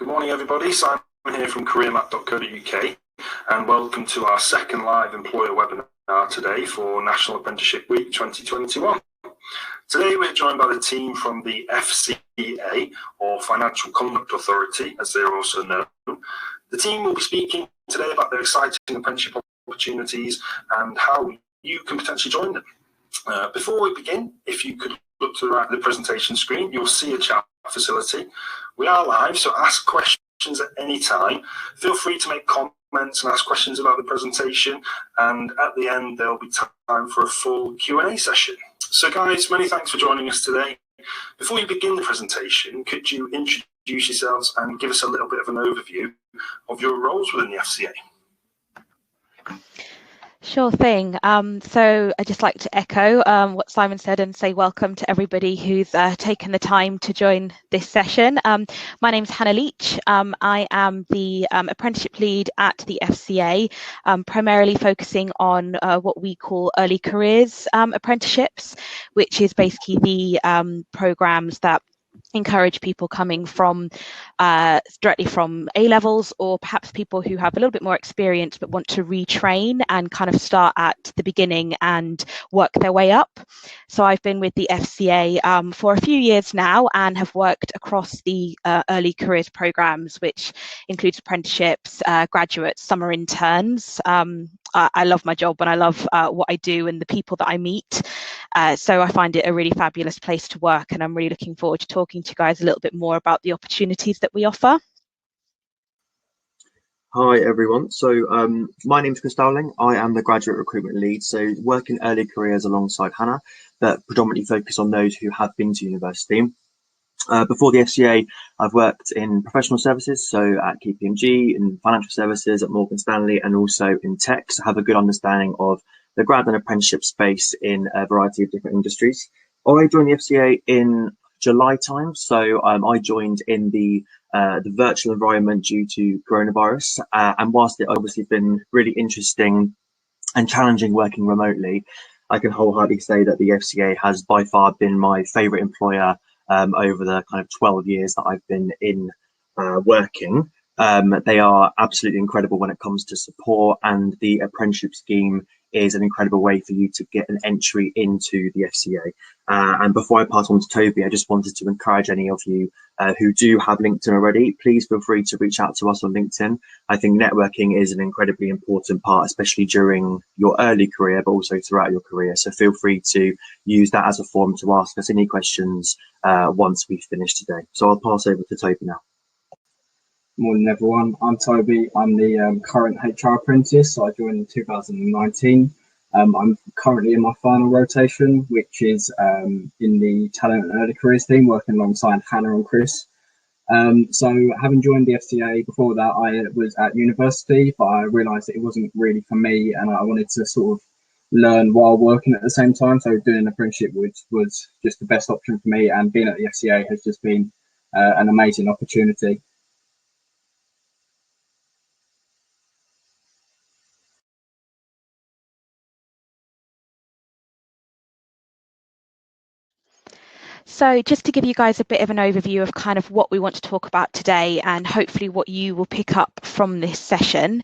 Good morning, everybody. Simon here from careermap.co.uk, and welcome to our second live employer webinar today for National Apprenticeship Week 2021. Today we're joined by the team from the FCA, or Financial Conduct Authority, as they're also known. The team will be speaking today about their exciting apprenticeship opportunities and how you can potentially join them. Before we begin, if you could look to the right of the presentation screen, you'll see a chat facility. We are live, so ask questions at any time. Feel free to make comments and ask questions about the presentation, and at the end there'll be time for a full Q&A session. So guys, many thanks for joining us today. Before you begin the presentation, could you introduce yourselves and give us a little bit of an overview of your roles within the FCA? Sure thing. So I'd just like to echo what Simon said and say welcome to everybody who's taken the time to join this session. My name's Hannah Leach. I am the apprenticeship lead at the FCA, primarily focusing on what we call early careers apprenticeships, which is basically the programs that encourage people coming from directly from A-levels, or perhaps people who have a little bit more experience but want to retrain and kind of start at the beginning and work their way up. So I've been with the FCA for a few years now and have worked across the early careers programs, which includes apprenticeships, graduates, summer interns. I love my job and I love what I do and the people that I meet. So I find it a really fabulous place to work, and I'm really looking forward to talking to you guys a little bit more about the opportunities that we offer. Hi everyone, so my name's Chris Dowling. I am the graduate recruitment lead, so work in early careers alongside Hannah, but predominantly focus on those who have been to university. Before the FCA, I've worked in professional services, so at KPMG, in financial services, at Morgan Stanley, and also in tech, so I have a good understanding of the grad and apprenticeship space in a variety of different industries. I joined the FCA in July time, so I joined in the virtual environment due to coronavirus, and whilst it obviously been really interesting and challenging working remotely, I can wholeheartedly say that the FCA has by far been my favourite employer over the kind of 12 years that I've been in working. They are absolutely incredible when it comes to support, and the apprenticeship scheme is an incredible way for you to get an entry into the FCA. And before I pass on to Toby, I just wanted to encourage any of you who do have LinkedIn already, please feel free to reach out to us on LinkedIn. I think networking is an incredibly important part, especially during your early career, but also throughout your career. So feel free to use that as a forum to ask us any questions once we've finished today. So I'll pass over to Toby now. Morning everyone, I'm Toby. I'm the current HR apprentice, so I joined in 2019. I'm currently in my final rotation, which is in the talent and early careers team, working alongside Hannah and Chris. So having joined the FCA, before that I was at university, but I realised that it wasn't really for me, and I wanted to sort of learn while working at the same time. So doing an apprenticeship was just the best option for me, and being at the FCA has just been an amazing opportunity. So just to give you guys a bit of an overview of kind of what we want to talk about today, and hopefully what you will pick up from this session,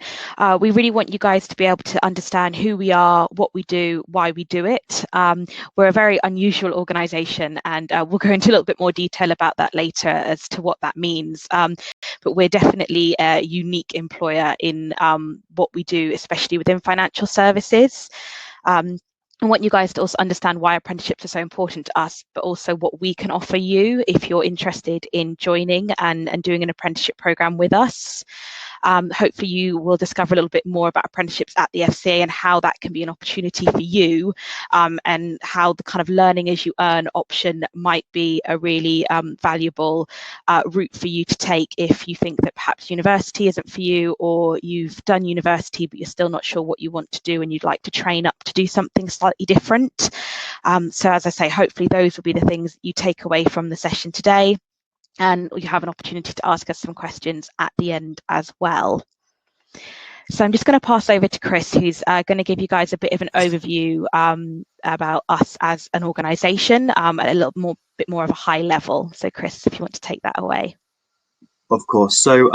we really want you guys to be able to understand who we are, what we do, why we do it. We're a very unusual organisation, and we'll go into a little bit more detail about that later as to what that means. But we're definitely a unique employer in what we do, especially within financial services. I want you guys to also understand why apprenticeships are so important to us, but also what we can offer you if you're interested in joining and doing an apprenticeship program with us. Hopefully you will discover a little bit more about apprenticeships at the FCA and how that can be an opportunity for you, and how the kind of learning as you earn option might be a really valuable route for you to take if you think that perhaps university isn't for you, or you've done university but you're still not sure what you want to do and you'd like to train up to do something slightly different. So as I say, hopefully those will be the things you take away from the session today, and you have an opportunity to ask us some questions at the end as well. So I'm just going to pass over to Chris, who's going to give you guys a bit of an overview about us as an organisation at a little bit more of a high level. So Chris, if you want to take that away. Of course. So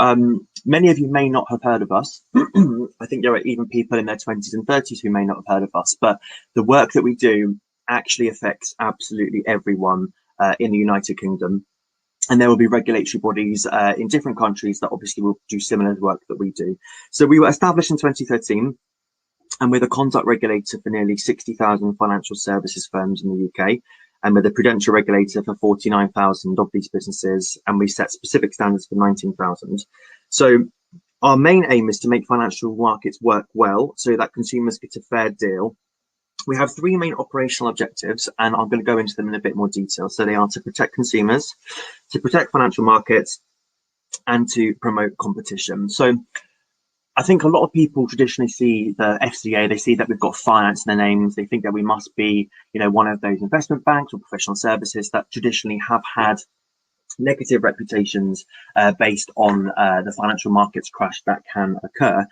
many of you may not have heard of us. I think there are even people in their 20s and 30s who may not have heard of us, but the work that we do actually affects absolutely everyone in the United Kingdom. And there will be regulatory bodies in different countries that obviously will do similar work that we do. So we were established in 2013, and we're the conduct regulator for nearly 60,000 financial services firms in the UK. And we're the prudential regulator for 49,000 of these businesses, and we set specific standards for 19,000. So our main aim is to make financial markets work well so that consumers get a fair deal. We have three main operational objectives, and I'm going to go into them in a bit more detail. So they are to protect consumers, to protect financial markets, and to promote competition. So I think a lot of people traditionally see the FCA, they see that we've got finance in their names. They think that we must be, one of those investment banks or professional services that traditionally have had negative reputations based on the financial markets crash that can occur.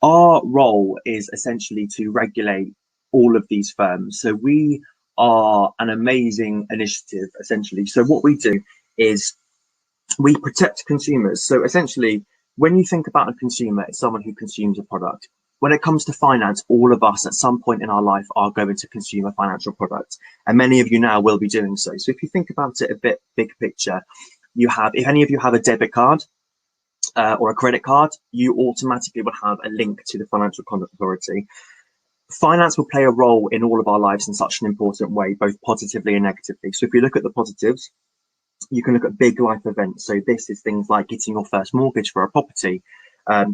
Our role is essentially to regulate all of these firms. So we are an amazing initiative, essentially. So what we do is we protect consumers. So essentially, when you think about a consumer, it's someone who consumes a product. When it comes to finance, all of us at some point in our life are going to consume a financial product. And many of you now will be doing so. So if you think about it a bit big picture, if any of you have a debit card or a credit card, you automatically will have a link to the Financial Conduct Authority. Finance will play a role in all of our lives in such an important way, both positively and negatively. So if you look at the positives, you can look at big life events. So this is things like getting your first mortgage for a property,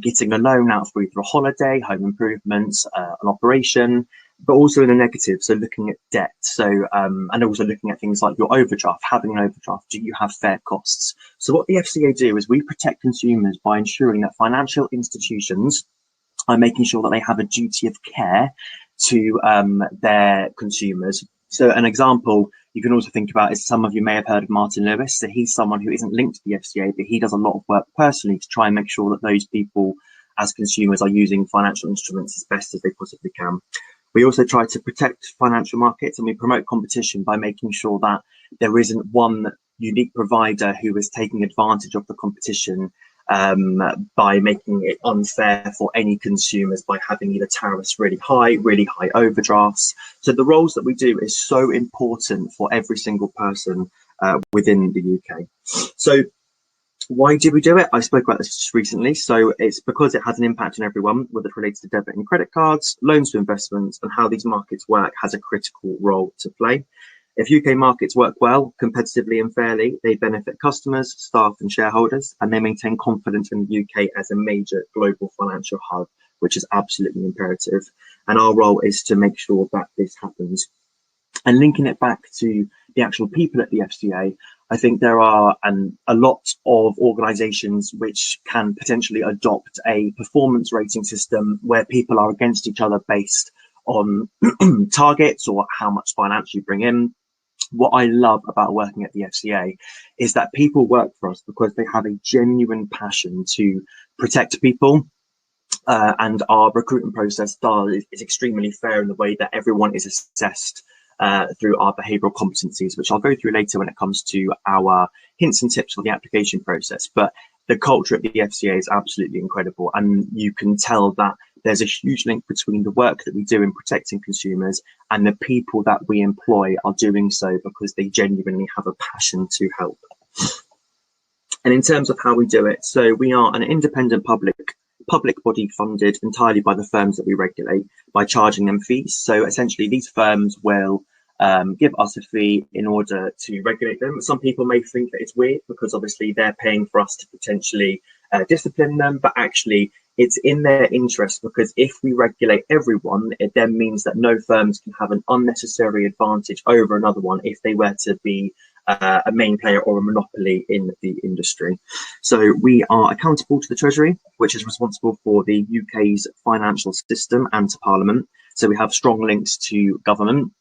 getting a loan out for either a holiday, home improvements, an operation, but also in the negative. So looking at debt. So, and also looking at things like your overdraft, having an overdraft. Do you have fair costs? So what the FCA do is we protect consumers by ensuring that financial institutions are making sure that they have a duty of care to their consumers. So an example you can also think about is, some of you may have heard of Martin Lewis. So he's someone who isn't linked to the FCA, but he does a lot of work personally to try and make sure that those people as consumers are using financial instruments as best as they possibly can. We also try to protect financial markets, and we promote competition by making sure that there isn't one unique provider who is taking advantage of the competition by making it unfair for any consumers by having either tariffs really high overdrafts. So the roles that we do is so important for every single person within the UK. So why do we do it? I spoke about this just recently. So it's because it has an impact on everyone, whether it's related to debit and credit cards, loans to investments, and how these markets work has a critical role to play. If UK markets work well, competitively and fairly, they benefit customers, staff and shareholders, and they maintain confidence in the UK as a major global financial hub, which is absolutely imperative. And our role is to make sure that this happens. And linking it back to the actual people at the FCA, I think there are a lot of organisations which can potentially adopt a performance rating system where people are against each other based on targets or how much finance you bring in. What I love about working at the FCA is that people work for us because they have a genuine passion to protect people. And our recruitment process is extremely fair in the way that everyone is assessed through our behavioural competencies, which I'll go through later when it comes to our hints and tips for the application process. But the culture at the FCA is absolutely incredible, and you can tell that there's a huge link between the work that we do in protecting consumers and the people that we employ are doing so because they genuinely have a passion to help. And in terms of how we do it, so we are an independent public body funded entirely by the firms that we regulate by charging them fees. So essentially these firms will give us a fee in order to regulate them. Some people may think that it's weird because obviously they're paying for us to potentially discipline them, but actually it's in their interest, because if we regulate everyone, it then means that no firms can have an unnecessary advantage over another one if they were to be a main player or a monopoly in the industry. So we are accountable to the Treasury, which is responsible for the UK's financial system, and to Parliament. So we have strong links to government.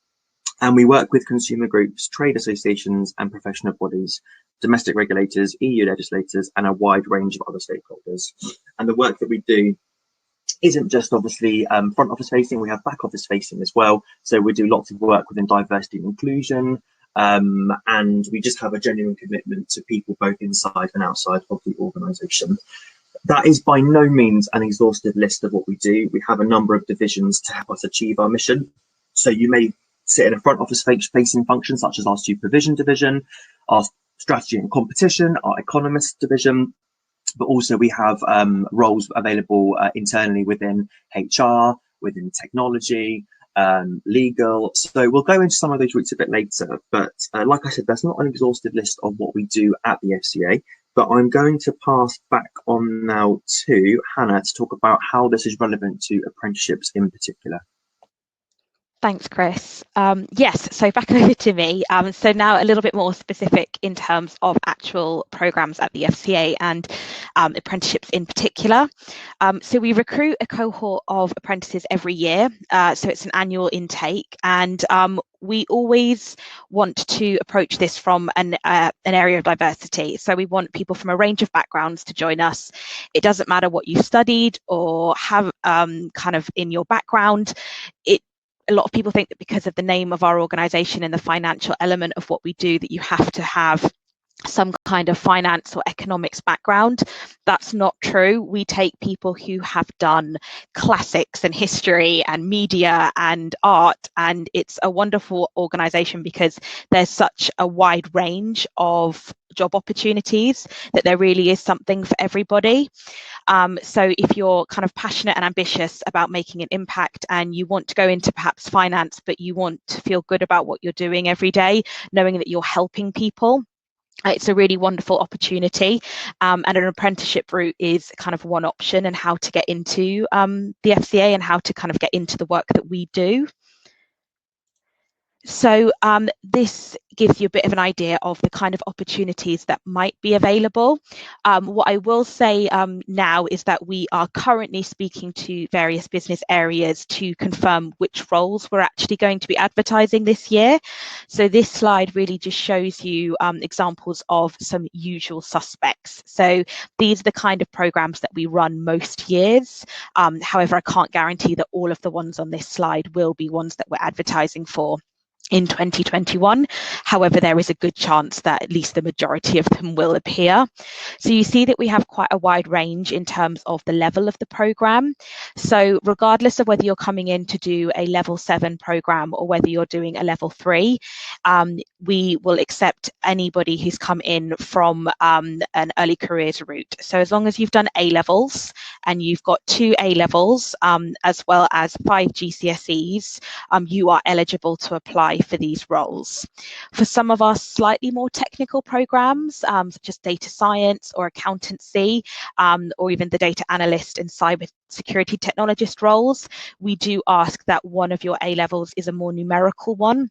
And we work with consumer groups, trade associations and professional bodies, domestic regulators, EU legislators, and a wide range of other stakeholders. And the work that we do isn't just obviously front office facing, we have back office facing as well. So we do lots of work within diversity and inclusion, and we just have a genuine commitment to people both inside and outside of the organisation. That is by no means an exhaustive list of what we do. We have a number of divisions to help us achieve our mission. So you may sit in a front office facing function such as our supervision division, our strategy and competition, our economist division, but also we have roles available internally within HR, within technology, legal. So we'll go into some of those routes a bit later, but like I said, that's not an exhaustive list of what we do at the FCA, but I'm going to pass back on now to Hannah to talk about how this is relevant to apprenticeships in particular. Thanks, Chris. Yes, so back over to me. So now a little bit more specific in terms of actual programmes at the FCA and apprenticeships in particular. So we recruit a cohort of apprentices every year. So it's an annual intake, and we always want to approach this from an area of diversity. So we want people from a range of backgrounds to join us. It doesn't matter what you studied or have kind of in your background. A lot of people think that because of the name of our organisation and the financial element of what we do, that you have to have some kind of finance or economics background. That's not true. We take people who have done classics and history and media and art, and it's a wonderful organisation because there's such a wide range of job opportunities that there really is something for everybody. So if you're kind of passionate and ambitious about making an impact and you want to go into perhaps finance, but you want to feel good about what you're doing every day, knowing that you're helping people, it's a really wonderful opportunity, and an apprenticeship route is kind of one option and how to get into the FCA and how to kind of get into the work that we do. So this gives you a bit of an idea of the kind of opportunities that might be available. What I will say now is that we are currently speaking to various business areas to confirm which roles we're actually going to be advertising this year. So this slide really just shows you examples of some usual suspects. So these are the kind of programs that we run most years. However, I can't guarantee that all of the ones on this slide will be ones that we're advertising for in 2021. However, there is a good chance that at least the majority of them will appear. So you see that we have quite a wide range in terms of the level of the programme. So regardless of whether you're coming in to do a level 7 programme or whether you're doing a level 3, we will accept anybody who's come in from an early careers route. So as long as you've done A-levels and you've got 2 A-levels as well as 5 GCSEs, you are eligible to apply for these roles. For some of our slightly more technical programs, such as data science or accountancy, or even the data analyst and cyber security technologist roles, we do ask that one of your A-levels is a more numerical one.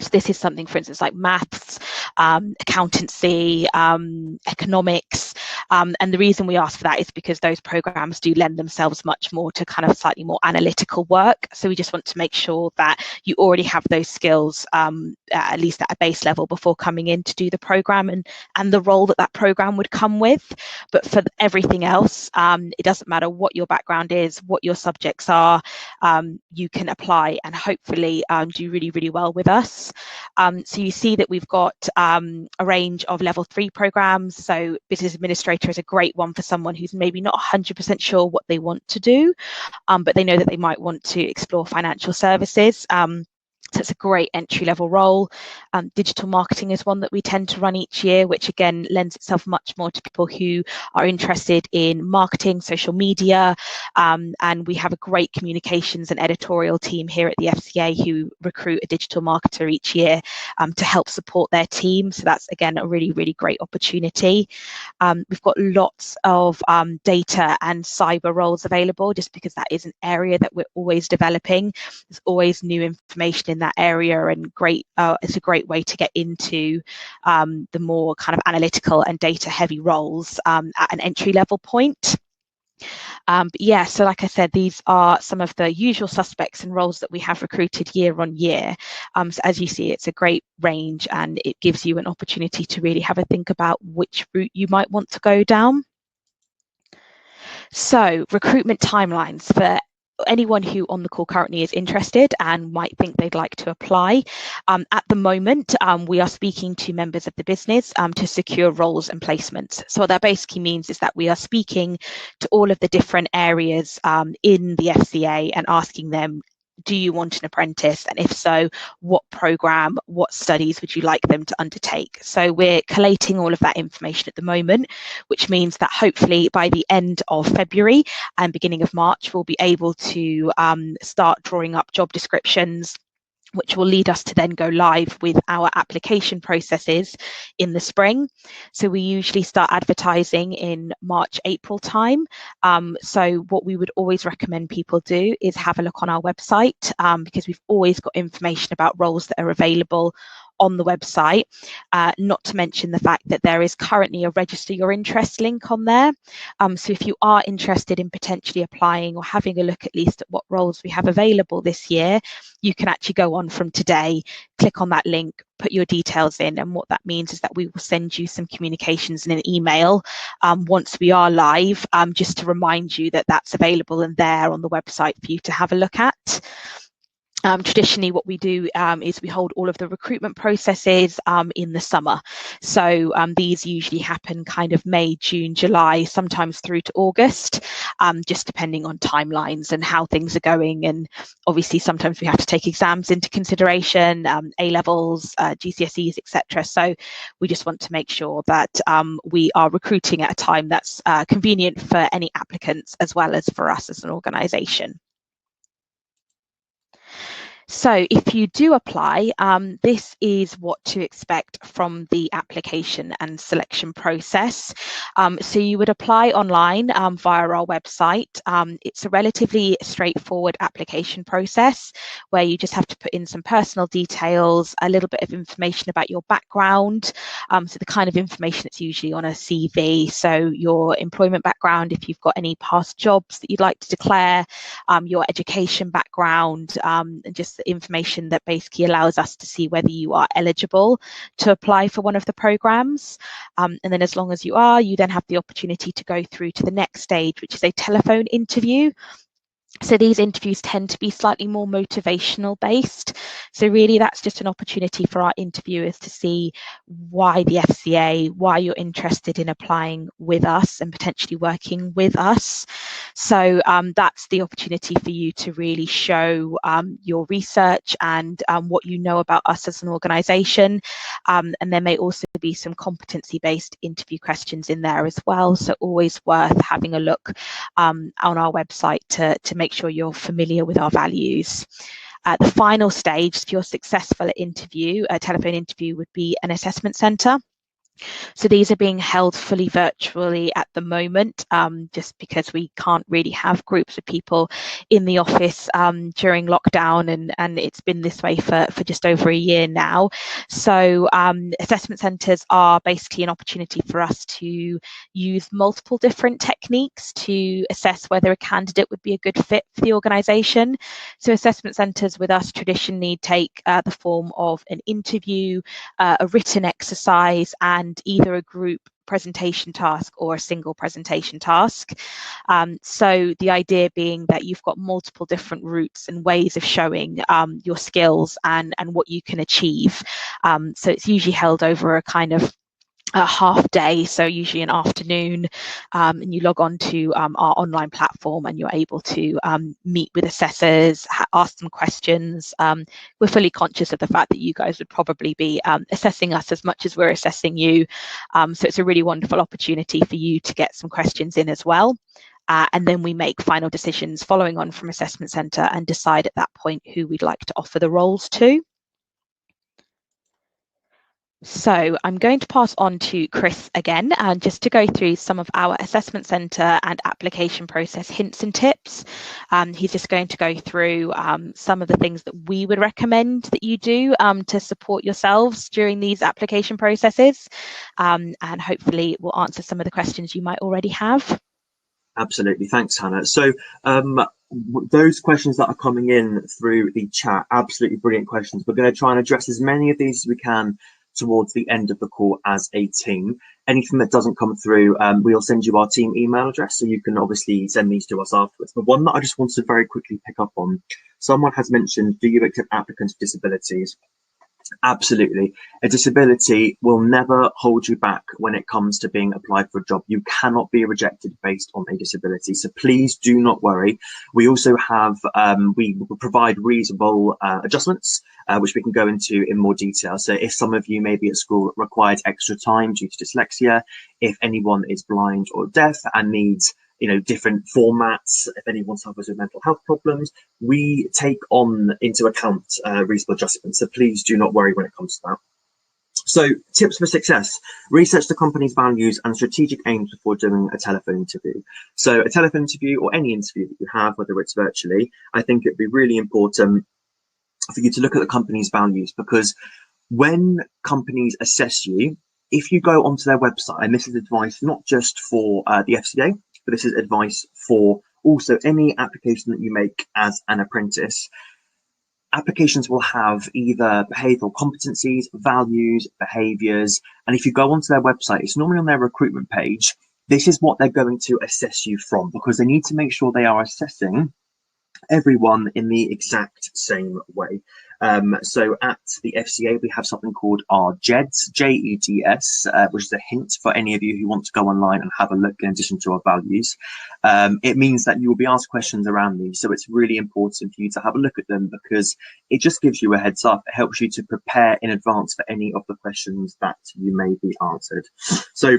So this is something, for instance, like maths, accountancy, economics. And the reason we ask for that is because those programs do lend themselves much more to kind of slightly more analytical work. So we just want to make sure that you already have those skills, at least at a base level, before coming in to do the program and the role that that program would come with. But for everything else, it doesn't matter what your background is, what your subjects are, you can apply and hopefully do really, really well with us. So you see that we've got a range of level 3 programs. So business administrator is a great one for someone who's maybe not 100% sure what they want to do, but they know that they might want to explore financial services. So it's a great entry-level role. Digital marketing is one that we tend to run each year, which again lends itself much more to people who are interested in marketing, social media, and we have a great communications and editorial team here at the FCA who recruit a digital marketer each year to help support their team. So that's again a really, really great opportunity. We've got lots of data and cyber roles available just because that is an area that we're always developing. There's always new information in that area, and it's a great way to get into the more kind of analytical and data heavy roles at an entry level point. But yeah, so like I said, these are some of the usual suspects and roles that we have recruited year on year. So as you see, it's a great range and it gives you an opportunity to really have a think about which route you might want to go down. So recruitment timelines for anyone who on the call currently is interested and might think they'd like to apply. At the moment, we are speaking to members of the business to secure roles and placements. So what that basically means is that we are speaking to all of the different areas in the FCA and asking them, do you want an apprentice? And if so, what program, what studies would you like them to undertake? So we're collating all of that information at the moment, which means that hopefully by the end of February and beginning of March, we'll be able to start drawing up job descriptions, which will lead us to then go live with our application processes in the spring. So we usually start advertising in March, April time. So what we would always recommend people do is have a look on our website, because we've always got information about roles that are available on the website, not to mention the fact that there is currently a register your interest link on there. So if you are interested in potentially applying or having a look at least at what roles we have available this year, you can actually go on from today, click on that link, put your details in, and what that means is that we will send you some communications in an email once we are live, just to remind you that that's available and there on the website for you to have a look at. Traditionally, what we do is we hold all of the recruitment processes in the summer. So these usually happen kind of May, June, July, sometimes through to August, just depending on timelines and how things are going. And obviously, sometimes we have to take exams into consideration, A-levels, GCSEs, etc. So we just want to make sure that we are recruiting at a time that's convenient for any applicants as well as for us as an organisation. So if you do apply, this is what to expect from the application and selection process. So you would apply online via our website. It's a relatively straightforward application process where you just have to put in some personal details, a little bit of information about your background. So the kind of information that's usually on a CV. So your employment background, if you've got any past jobs that you'd like to declare, your education background, and just the information that basically allows us to see whether you are eligible to apply for one of the programs. And then as long as you are, you then have the opportunity to go through to the next stage, which is a telephone interview. So these interviews tend to be slightly more motivational based. So really that's just an opportunity for our interviewers to see why the FCA, why you're interested in applying with us and potentially working with us. So that's the opportunity for you to really show your research and what you know about us as an organisation. And there may also be some competency-based interview questions in there as well. So always worth having a look on our website to make sure you're familiar with our values. The final stage, if you're successful at interview, a telephone interview, would be an assessment centre. So these are being held fully virtually at the moment, just because we can't really have groups of people in the office during lockdown, and it's been this way for just over a year now. So assessment centres are basically an opportunity for us to use multiple different techniques to assess whether a candidate would be a good fit for the organisation. So assessment centres with us traditionally take the form of an interview, a written exercise, and either a group presentation task or a single presentation task. So the idea being that you've got multiple different routes and ways of showing your skills and what you can achieve. So it's usually held over a kind of a half day, so usually an afternoon, and you log on to our online platform and you're able to meet with assessors, ask them questions. We're fully conscious of the fact that you guys would probably be assessing us as much as we're assessing you. So it's a really wonderful opportunity for you to get some questions in as well. And then we make final decisions following on from assessment centre and decide at that point who we'd like to offer the roles to. So I'm going to pass on to Chris again, just to go through some of our assessment centre and application process hints and tips. He's just going to go through some of the things that we would recommend that you do to support yourselves during these application processes, and hopefully we'll answer some of the questions you might already have. Absolutely, thanks, Hannah. So those questions that are coming in through the chat, absolutely brilliant questions. We're going to try and address as many of these as we can towards the end of the call as a team. Anything that doesn't come through, we'll send you our team email address, so you can obviously send these to us afterwards. But one that I just wanted to very quickly pick up on, someone has mentioned, do you accept applicants with disabilities? Absolutely. A disability will never hold you back when it comes to being applied for a job. You cannot be rejected based on a disability. So please do not worry. We also have, we provide reasonable adjustments, which we can go into in more detail. So if some of you maybe at school required extra time due to dyslexia, if anyone is blind or deaf and needs different formats, if anyone suffers with mental health problems, we take into account reasonable adjustments. So please do not worry when it comes to that. So tips for success: research the company's values and strategic aims before doing a telephone interview. So a telephone interview, or any interview that you have, whether it's virtually, I think it'd be really important for you to look at the company's values, because when companies assess you, if you go onto their website, and this is advice not just for the FCA, but this is advice for also any application that you make as an apprentice. Applications will have either behavioural competencies, values, behaviours, and if you go onto their website, it's normally on their recruitment page. This is what they're going to assess you from, because they need to make sure they are assessing everyone in the exact same way. So at the FCA, we have something called our JEDS, J-E-D-S, which is a hint for any of you who want to go online and have a look in addition to our values. It means that you will be asked questions around these. So it's really important for you to have a look at them, because it just gives you a heads up. It helps you to prepare in advance for any of the questions that you may be answered. So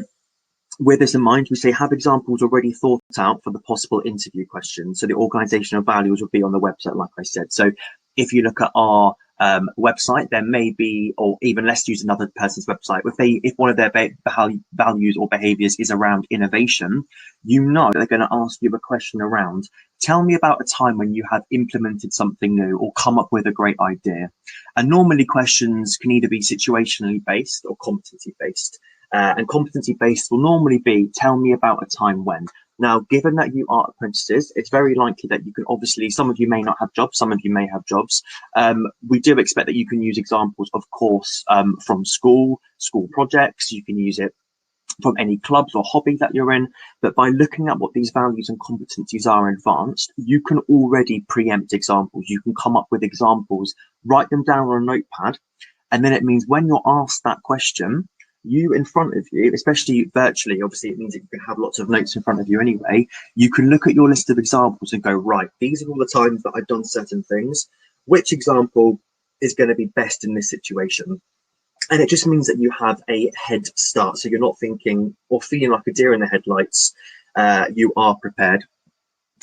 with this in mind, we say have examples already thought out for the possible interview questions. So the organizational values will be on the website, like I said. So if you look at our website, there may be, or even let's use another person's website, if one of their values or behaviors is around innovation, they're going to ask you a question around, tell me about a time when you have implemented something new or come up with a great idea. And normally questions can either be situationally based or competency based. And competency based will normally be, tell me about a time when. Now, given that you are apprentices, it's very likely that you can obviously, some of you may not have jobs, some of you may have jobs. We do expect that you can use examples, of course, from school projects. You can use it from any clubs or hobby that you're in. But by looking at what these values and competencies are in advance, you can already preempt examples. You can come up with examples, write them down on a notepad. And then it means when you're asked that question, you in front of you, especially virtually, obviously it means that you can have lots of notes in front of you anyway. You can look at your list of examples and go, right, these are all the times that I've done certain things. Which example is going to be best in this situation? And it just means that you have a head start. So you're not thinking or feeling like a deer in the headlights. You are prepared.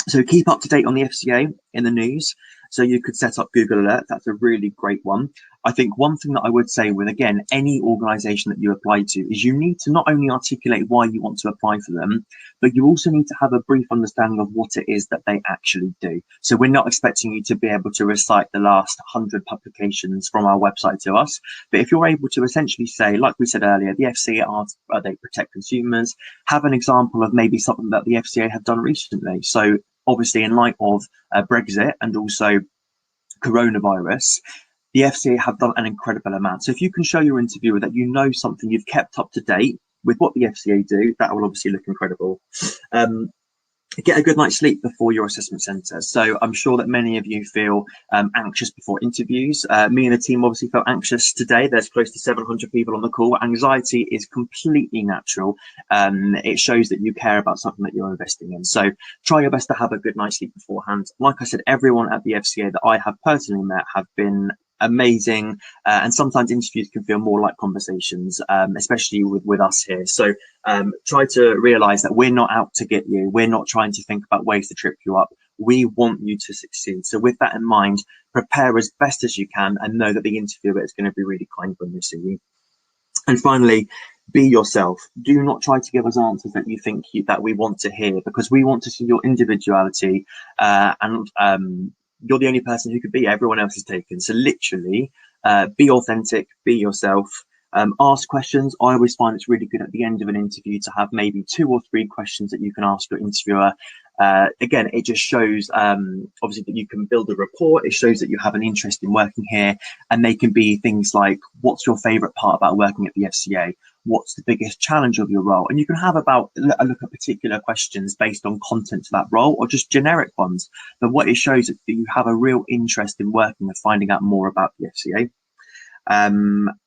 So keep up to date on the FCA in the news. So you could set up Google Alert. That's a really great one. I think one thing that I would say with, again, any organisation that you apply to is you need to not only articulate why you want to apply for them, but you also need to have a brief understanding of what it is that they actually do. So we're not expecting you to be able to recite the last 100 publications from our website to us. But if you're able to essentially say, like we said earlier, the FCA they protect consumers, have an example of maybe something that the FCA have done recently. So obviously in light of Brexit and also coronavirus, the FCA have done an incredible amount. So if you can show your interviewer that you know something, you've kept up to date with what the FCA do, that will obviously look incredible. Get a good night's sleep before your assessment centre. So I'm sure that many of you feel anxious before interviews. Me and the team obviously felt anxious today. There's close to 700 people on the call. Anxiety is completely natural. It shows that you care about something that you're investing in. So try your best to have a good night's sleep beforehand. Like I said, everyone at the FCA that I have personally met have been amazing, and sometimes interviews can feel more like conversations, especially with us here. So try to realize that we're not out to get you. We're not trying to think about ways to trip you up. We want you to succeed. So with that in mind, prepare as best as you can and know that the interviewer is going to be really kind when they see you. And finally, be yourself. Do not try to give us answers that you think that we want to hear, because we want to see your individuality, and you're the only person who could be. Everyone else is taken. So literally, be authentic, be yourself. Ask questions. I always find it's really good at the end of an interview to have maybe 2 or 3 questions that you can ask your interviewer. Again, it just shows obviously that you can build a rapport. It shows that you have an interest in working here, and they can be things like, what's your favourite part about working at the FCA? What's the biggest challenge of your role? And you can have a look at particular questions based on content to that role, or just generic ones. But what it shows is that you have a real interest in working and finding out more about the FCA.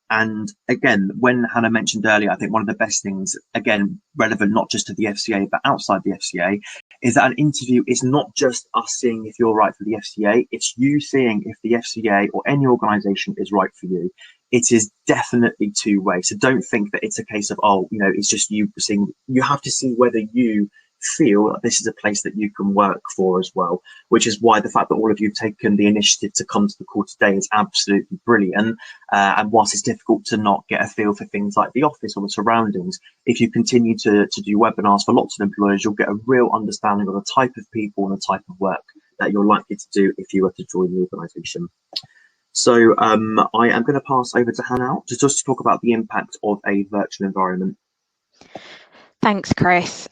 And again, when Hannah mentioned earlier, I think one of the best things, again, relevant not just to the FCA, but outside the FCA, is that an interview is not just us seeing if you're right for the FCA, it's you seeing if the FCA or any organisation is right for you. It is definitely two-way. So don't think that it's a case of, oh, you know, it's just you seeing. You have to see whether you feel that this is a place that you can work for as well, which is why the fact that all of you have taken the initiative to come to the call today is absolutely brilliant. And whilst it's difficult to not get a feel for things like the office or the surroundings, if you continue to do webinars for lots of employers, you'll get a real understanding of the type of people and the type of work that you're likely to do if you were to join the organisation. So I am going to pass over to Hannah to just talk about the impact of a virtual environment. Thanks, Chris.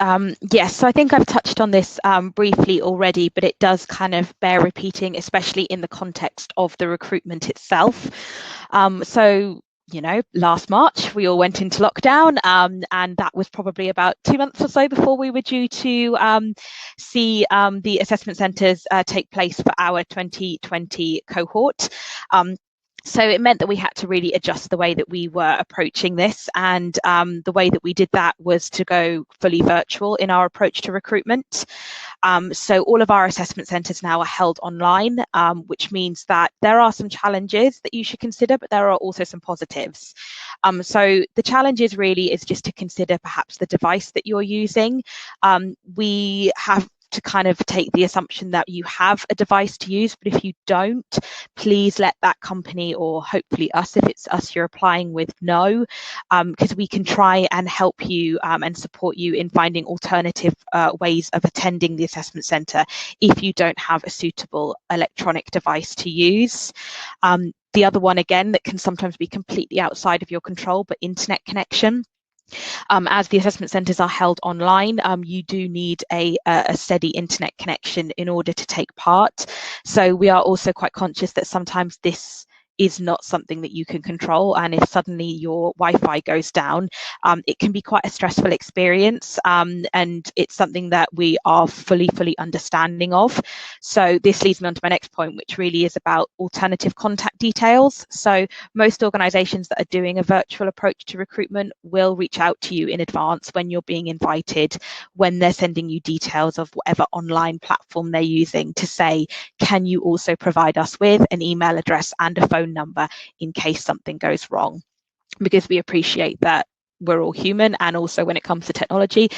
Yes, so I think I've touched on this briefly already, but it does kind of bear repeating, especially in the context of the recruitment itself. So, you know, last March, we all went into lockdown, and that was probably about 2 months or so before we were due to see the assessment centres take place for our 2020 cohort. So it meant that we had to really adjust the way that we were approaching this, and the way that we did that was to go fully virtual in our approach to recruitment. So all of our assessment centres now are held online, which means that there are some challenges that you should consider, but there are also some positives. So the challenges really is just to consider perhaps the device that you're using. We have to kind of take the assumption that you have a device to use, but if you don't, please let that company, or hopefully us, if it's us you're applying with, know, because we can try and help you and support you in finding alternative ways of attending the assessment centre if you don't have a suitable electronic device to use. The other one, again, that can sometimes be completely outside of your control, but internet connection. As the assessment centres are held online, you do need a steady internet connection in order to take part. So we are also quite conscious that sometimes this is not something that you can control, and if suddenly your Wi-Fi goes down, it can be quite a stressful experience, and it's something that we are fully understanding of. So this leads me on to my next point, which really is about alternative contact details. So most organisations that are doing a virtual approach to recruitment will reach out to you in advance when you're being invited, when they're sending you details of whatever online platform they're using, to say, can you also provide us with an email address and a phone number in case something goes wrong, because we appreciate that we're all human, and also when it comes to technology,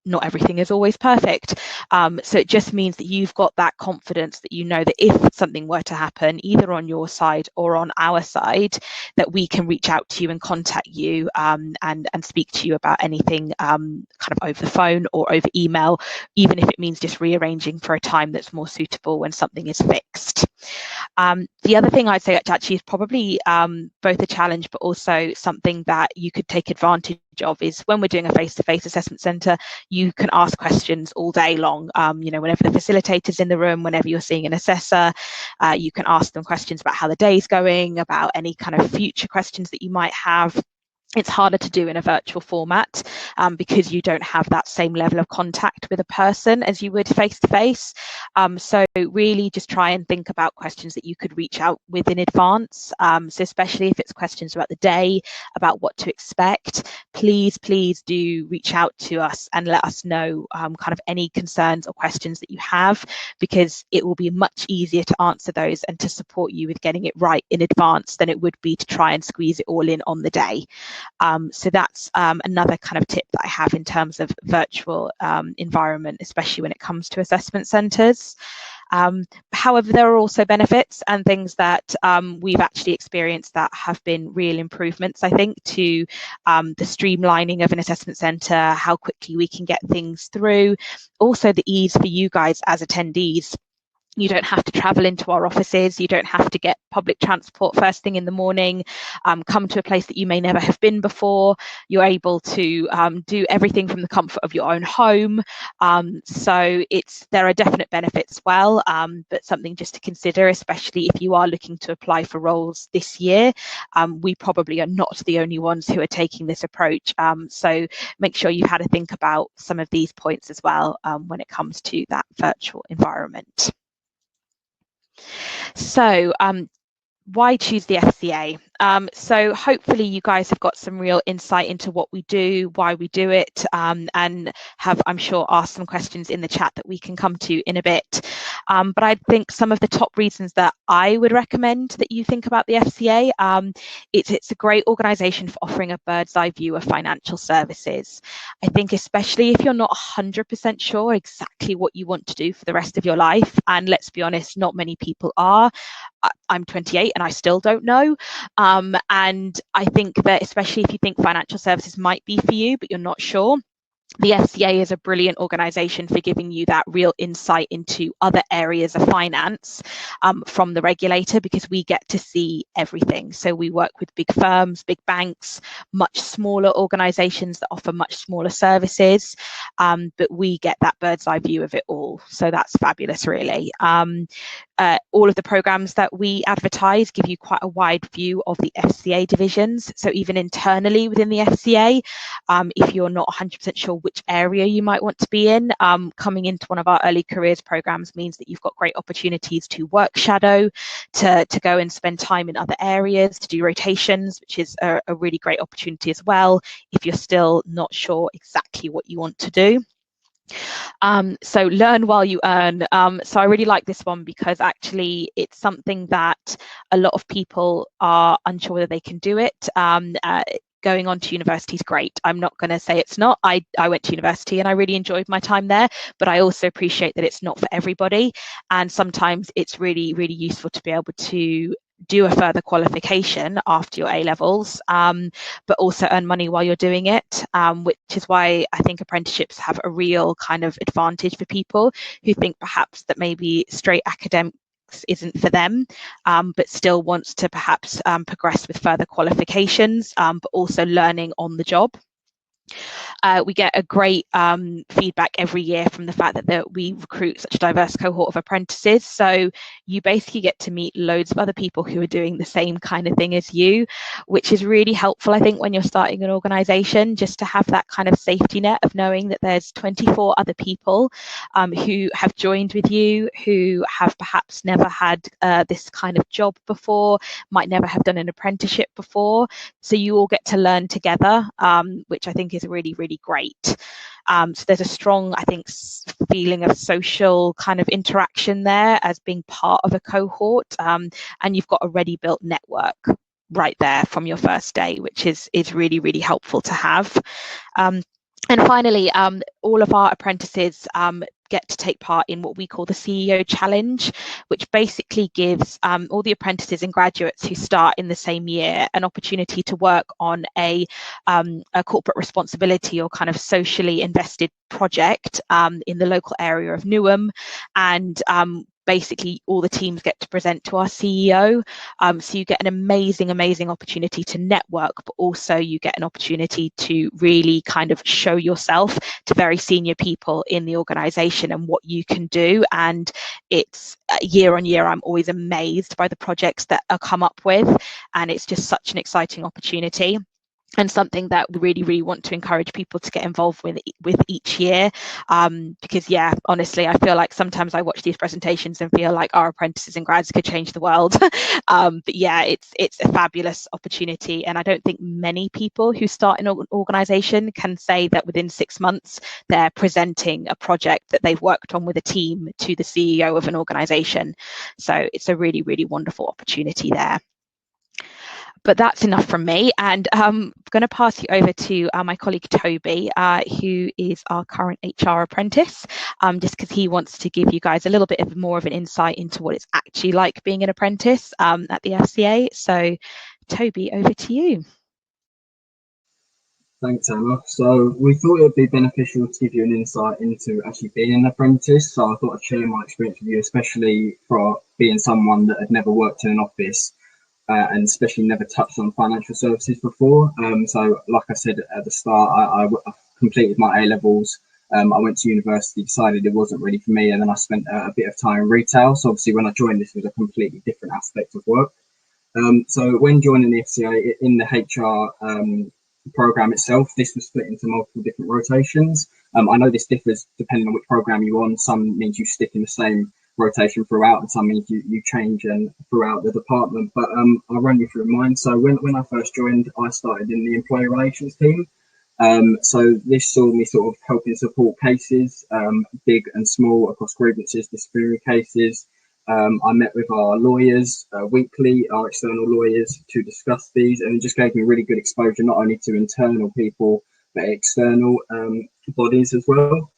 not everything is always perfect. So it just means that you've got that confidence that you know that if something were to happen, either on your side or on our side, that we can reach out to you and contact you and speak to you about anything kind of over the phone or over email, even if it means just rearranging for a time that's more suitable when something is fixed. The other thing I'd say actually is probably both a challenge but also something that you could take advantage of is when we're doing a face-to-face assessment centre, you can ask questions all day long. You know, whenever the facilitator's in the room, whenever you're seeing an assessor, you can ask them questions about how the day's going, about any kind of future questions that you might have. It's harder to do in a virtual format because you don't have that same level of contact with a person as you would face to face. So really just try and think about questions that you could reach out with in advance. So especially if it's questions about the day, about what to expect, please do reach out to us and let us know kind of any concerns or questions that you have, because it will be much easier to answer those and to support you with getting it right in advance than it would be to try and squeeze it all in on the day. So that's another kind of tip that I have in terms of virtual environment, especially when it comes to assessment centres. However, there are also benefits and things that we've actually experienced that have been real improvements, I think, to the streamlining of an assessment centre, how quickly we can get things through, also the ease for you guys as attendees. You don't have to travel into our offices. You don't have to get public transport first thing in the morning, come to a place that you may never have been before. You're able to do everything from the comfort of your own home. So there are definite benefits as well, but something just to consider, especially if you are looking to apply for roles this year. We probably are not the only ones who are taking this approach. So make sure you've had a think about some of these points as well when it comes to that virtual environment. So why choose the FCA? So hopefully you guys have got some real insight into what we do, why we do it, and have, I'm sure, asked some questions in the chat that we can come to in a bit. But I think some of the top reasons that I would recommend that you think about the FCA, it's a great organisation for offering a bird's eye view of financial services. I think especially if you're not 100% sure exactly what you want to do for the rest of your life, and let's be honest, not many people are. I'm 28 and I still don't know. And I think that especially if you think financial services might be for you, but you're not sure, the FCA is a brilliant organisation for giving you that real insight into other areas of finance from the regulator, because we get to see everything. So we work with big firms, big banks, much smaller organisations that offer much smaller services, but we get that bird's eye view of it all. So that's fabulous, really. All of the programs that we advertise give you quite a wide view of the FCA divisions. So even internally within the FCA, if you're not 100% sure which area you might want to be in, coming into one of our early careers programs means that you've got great opportunities to work shadow, to go and spend time in other areas, to do rotations, which is a really great opportunity as well if you're still not sure exactly what you want to do. So learn while you earn. So I really like this one because actually it's something that a lot of people are unsure whether they can do it. Going on to university is great. I'm not going to say it's not. I went to university and I really enjoyed my time there, but I also appreciate that it's not for everybody. And sometimes it's really, really useful to be able to do a further qualification after your A-levels, but also earn money while you're doing it, which is why I think apprenticeships have a real kind of advantage for people who think perhaps that maybe straight academics isn't for them, but still wants to perhaps progress with further qualifications, but also learning on the job. We get a great feedback every year from the fact that we recruit such a diverse cohort of apprentices. So you basically get to meet loads of other people who are doing the same kind of thing as you, which is really helpful, I think, when you're starting an organisation, just to have that kind of safety net of knowing that there's 24 other people who have joined with you, who have perhaps never had this kind of job before, might never have done an apprenticeship before. So you all get to learn together, which I think is really, really great. So there's a strong, I think, feeling of social kind of interaction there as being part of a cohort, and you've got a ready built network right there from your first day, which is really, really helpful to have. And finally, all of our apprentices get to take part in what we call the CEO Challenge, which basically gives all the apprentices and graduates who start in the same year an opportunity to work on a corporate responsibility or kind of socially invested project in the local area of Newham, and basically all the teams get to present to our CEO. So you get an amazing opportunity to network, but also you get an opportunity to really kind of show yourself to very senior people in the organisation and what you can do. And it's year on year, I'm always amazed by the projects that are come up with, and it's just such an exciting opportunity. And something that we really, really want to encourage people to get involved with each year, because yeah, honestly, I feel like sometimes I watch these presentations and feel like our apprentices and grads could change the world. But yeah, it's a fabulous opportunity, and I don't think many people who start in an organisation can say that within 6 months they're presenting a project that they've worked on with a team to the CEO of an organisation. So it's a really, really wonderful opportunity there. But that's enough from me, and I'm going to pass you over to my colleague Toby, who is our current HR apprentice, just because he wants to give you guys a little bit of more of an insight into what it's actually like being an apprentice at the FCA. So Toby, over to you. Thanks, Emma. So we thought it would be beneficial to give you an insight into actually being an apprentice. So I thought I'd share my experience with you, especially for being someone that had never worked in an office and especially never touched on financial services before. So like I said at the start, I completed my A-levels. I went to university, decided it wasn't really for me, and then I spent a bit of time in retail. So obviously when I joined, this was a completely different aspect of work. So when joining the FCA in the HR program itself, this was split into multiple different rotations. I know this differs depending on which program you're on. Some means you stick in the same rotation throughout, and some means you change and throughout the department. But I'll run you through mine. So when I first joined, I started in the employee relations team. So this saw me sort of helping support cases, big and small, across grievances, disciplinary cases. I met with our lawyers weekly, our external lawyers, to discuss these, and it just gave me really good exposure, not only to internal people, but external bodies as well.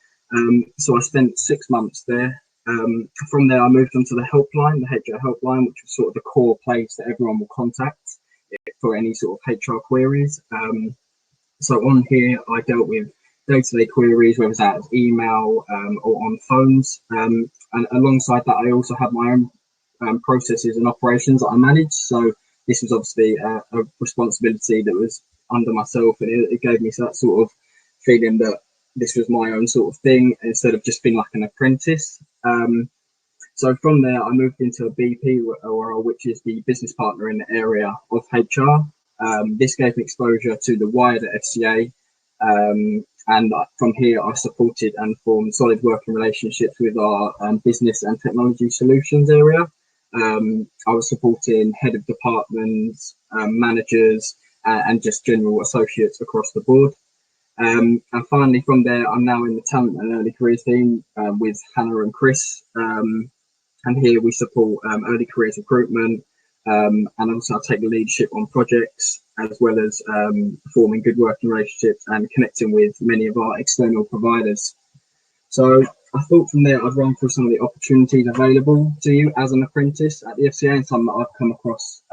So I spent 6 months there. From there, I moved on to the helpline, the HR helpline, which was sort of the core place that everyone will contact for any sort of HR queries. So on here, I dealt with day-to-day queries, whether that's email or on phones. And alongside that, I also had my own processes and operations that I managed. So this was obviously a responsibility that was under myself, and it gave me that sort of feeling that this was my own sort of thing instead of just being like an apprentice. So from there, I moved into a BP role, which is the business partner in the area of HR. This gave me exposure to the wider FCA. And from here, I supported and formed solid working relationships with our business and technology solutions area. I was supporting head of departments, managers, and just general associates across the board. And finally, from there, I'm now in the talent and early careers team with Hannah and Chris. And here we support early careers recruitment, and also I take the leadership on projects, as well as forming good working relationships and connecting with many of our external providers. So I thought from there I'd run through some of the opportunities available to you as an apprentice at the FCA, and some that I've come across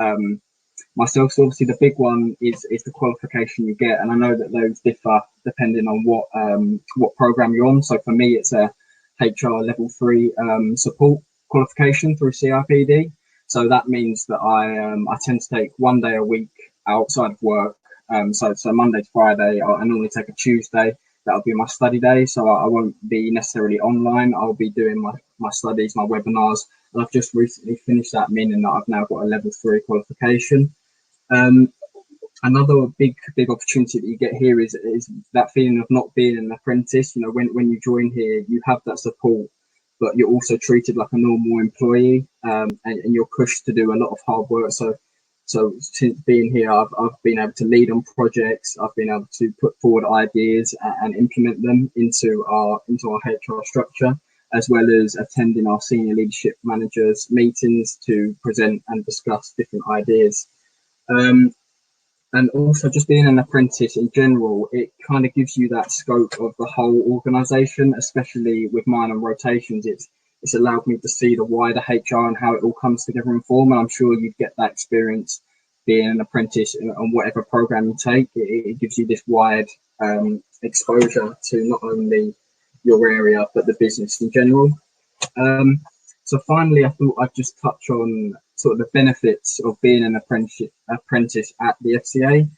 myself. So obviously the big one is the qualification you get, and I know that those differ depending on what program you're on. So for me, it's a HR level 3 support qualification through CIPD. So that means that I tend to take 1 day a week outside of work. So Monday to Friday, I normally take a Tuesday. That'll be my study day. So I won't be necessarily online. I'll be doing my studies, my webinars. And I've just recently finished that, meaning that I've now got a level 3 qualification. Another big opportunity that you get here is that feeling of not being an apprentice. You know, when you join here, you have that support, but you're also treated like a normal employee, and you're pushed to do a lot of hard work. So since being here, I've been able to lead on projects. I've been able to put forward ideas and implement them into our HR structure, as well as attending our senior leadership managers meetings to present and discuss different ideas. And also just being an apprentice in general, it kind of gives you that scope of the whole organisation, especially with mine on rotations. It's allowed me to see the wider HR and how it all comes together in form. And I'm sure you'd get that experience being an apprentice on whatever program you take. It gives you this wide exposure to not only your area, but the business in general. So finally, I thought I'd just touch on sort of the benefits of being an apprentice at the FCA.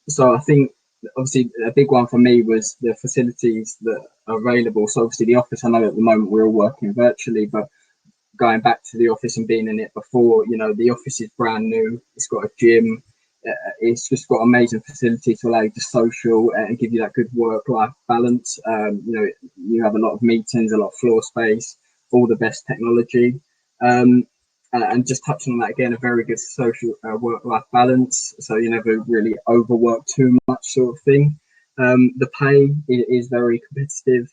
So I think obviously a big one for me was the facilities that are available. So obviously the office, I know at the moment we're all working virtually, but going back to the office and being in it before, you know, the office is brand new. It's got a gym. It's just got amazing facilities to allow you to social and give you that good work-life balance. You know, you have a lot of meetings, a lot of floor space, all the best technology. And just touching on that again, a very good social work-life balance. So you never really overwork too much, sort of thing. The pay is very competitive.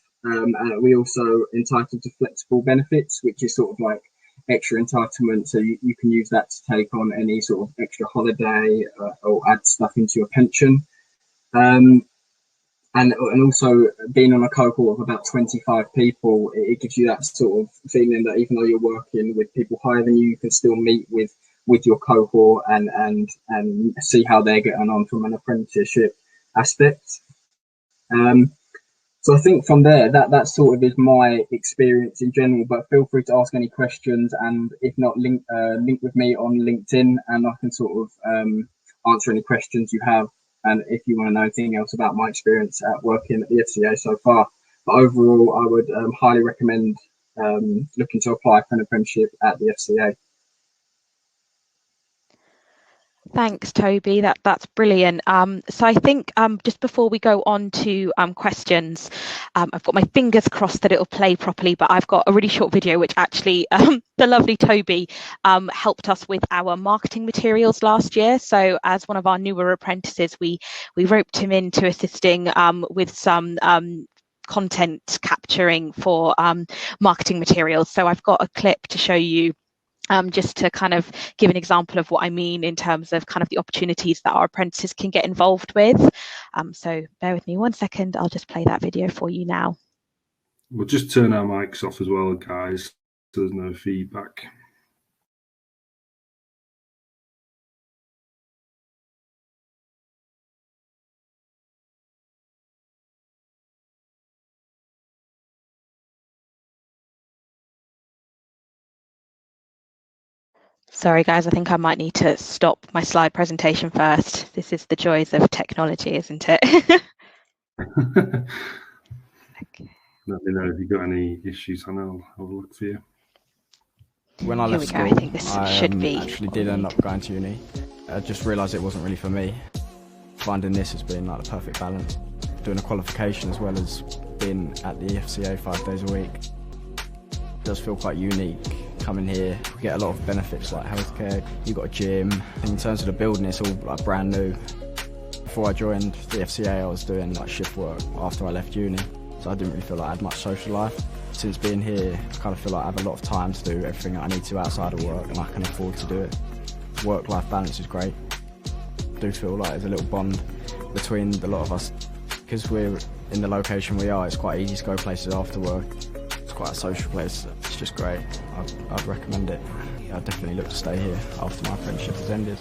We also entitled to flexible benefits, which is sort of like extra entitlement. So you can use that to take on any sort of extra holiday or add stuff into your pension. And also being on a cohort of about 25 people, it gives you that sort of feeling that even though you're working with people higher than you, you can still meet with with your cohort and see how they're getting on from an apprenticeship aspect. So I think from there, that sort of is my experience in general, but feel free to ask any questions, and if not, link with me on LinkedIn, and I can sort of answer any questions you have, and if you want to know anything else about my experience at working at the FCA so far. But overall, I would highly recommend looking to apply for an apprenticeship at the FCA. Thanks, Toby. That's brilliant. So I think just before we go on to questions, I've got my fingers crossed that it'll play properly, but I've got a really short video which actually the lovely Toby helped us with our marketing materials last year. So as one of our newer apprentices, we roped him into assisting with some content capturing for marketing materials. So I've got a clip to show you, just to kind of give an example of what I mean in terms of kind of the opportunities that our apprentices can get involved with. So bear with me 1 second, I'll just play that video for you now. We'll just turn our mics off as well, guys, so there's no feedback. Sorry guys, I think I might need to stop my slide presentation first. This is the joys of technology, isn't it? Okay. Let me know if you've got any issues, and I'll have a look for you. When I left school, I think this should be actually did end up going to uni. I just realised it wasn't really for me. Finding this has been like the perfect balance. Doing a qualification as well as being at the FCA 5 days a week. It does feel quite unique. Coming here, we get a lot of benefits like healthcare, you've got a gym. In terms of the building, it's all like brand new. Before I joined the FCA, I was doing like shift work after I left uni, so I didn't really feel like I had much social life. Since being here, I kind of feel like I have a lot of time to do everything that I need to outside of work, and I can afford to do it. Work-life balance is great. I do feel like there's a little bond between a lot of us. Because we're in the location we are, it's quite easy to go places after work. It's quite a social place. It's just great. I'd recommend it. I'd definitely look to stay here after my apprenticeship has ended.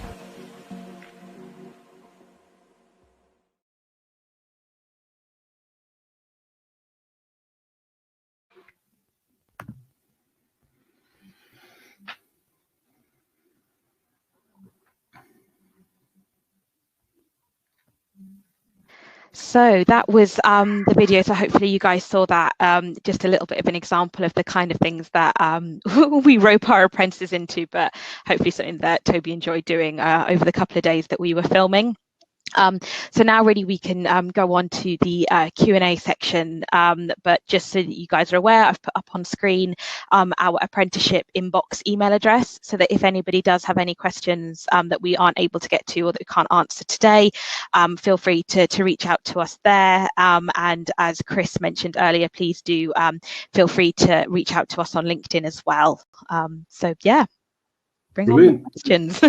So that was the video. So hopefully you guys saw that, just a little bit of an example of the kind of things that we rope our apprentices into, but hopefully something that Toby enjoyed doing over the couple of days that we were filming. So now really we can go on to the Q&A section, but just so that you guys are aware, I've put up on screen our apprenticeship inbox email address, so that if anybody does have any questions that we aren't able to get to or that we can't answer today, feel free to reach out to us there. And as Chris mentioned earlier, please do feel free to reach out to us on LinkedIn as well. So yeah, bring on the questions.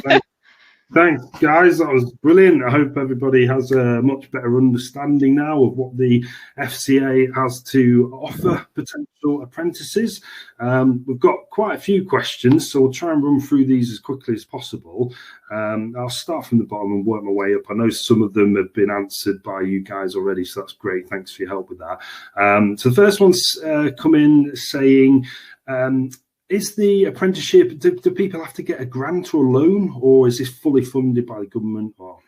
Thanks, guys. That was brilliant. I hope everybody has a much better understanding now of what the FCA has to offer potential apprentices. We've got quite a few questions, so we'll try and run through these as quickly as possible. I'll start from the bottom and work my way up. I know some of them have been answered by you guys already, so that's great. Thanks for your help with that. So the first one's come in saying, is the apprenticeship, do people have to get a grant or a loan, or is this fully funded by the government? Or